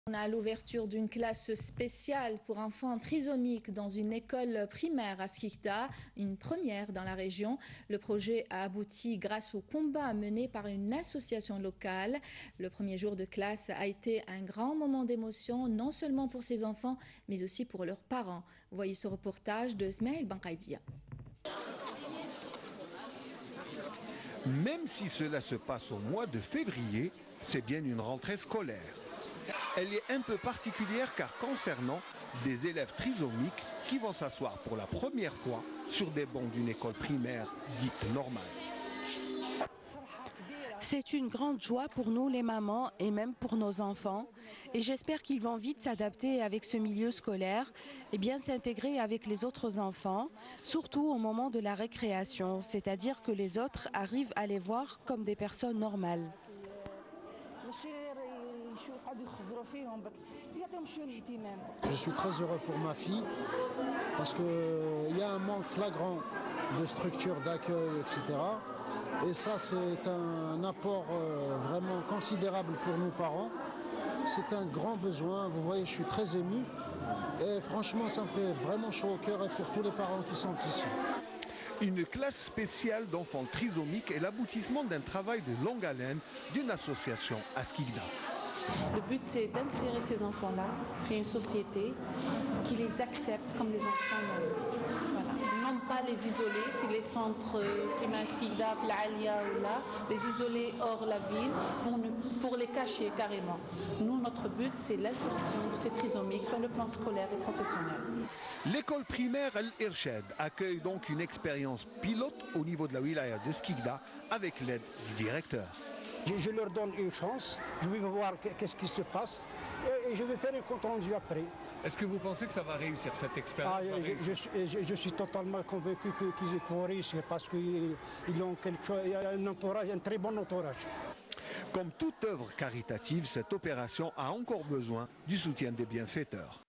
On a l'ouverture d'une classe spéciale pour enfants trisomiques dans une école primaire à Skikda, une première dans la région. Le projet a abouti grâce au combat mené par une association locale. Le premier jour de classe a été un grand moment d'émotion, non seulement pour ces enfants, mais aussi pour leurs parents. Voyez ce reportage de Smaïl Bankaïdia. Même si cela se passe au mois de février, c'est bien une rentrée scolaire. Elle est un peu particulière car concernant des élèves trisomiques qui vont s'asseoir pour la première fois sur des bancs d'une école primaire dite normale. C'est une grande joie pour nous les mamans et même pour nos enfants. Et j'espère qu'ils vont vite s'adapter avec ce milieu scolaire et bien s'intégrer avec les autres enfants, surtout au moment de la récréation, c'est-à-dire que les autres arrivent à les voir comme des personnes normales. Je suis très heureux pour ma fille parce qu'il y a un manque flagrant de structures d'accueil, etc. Et ça, c'est un apport vraiment considérable pour nos parents. C'est un grand besoin. Vous voyez, je suis très ému. Et franchement, ça me fait vraiment chaud au cœur et pour tous les parents qui sont ici. Une classe spéciale d'enfants trisomiques est l'aboutissement d'un travail de longue haleine d'une association à Skikda. Le but, c'est d'insérer ces enfants-là dans une société qui les accepte comme des enfants normaux. Voilà. Non pas les isoler, les centres qui m'a Skikda, l'Alia ou là, les isoler hors la ville pour les cacher carrément. Nous, notre but, c'est l'insertion de ces trisomiques sur le plan scolaire et professionnel. L'école primaire Al-Irshad accueille donc une expérience pilote au niveau de la wilaya de Skikda avec l'aide du directeur. Je leur donne une chance, je vais voir qu'est-ce qui se passe et je vais faire un compte rendu après. Est-ce que vous pensez que ça va réussir cette expérience? Je suis totalement convaincu qu'ils vont réussir parce qu'ils ont un entourage, un très bon entourage. Comme toute œuvre caritative, cette opération a encore besoin du soutien des bienfaiteurs.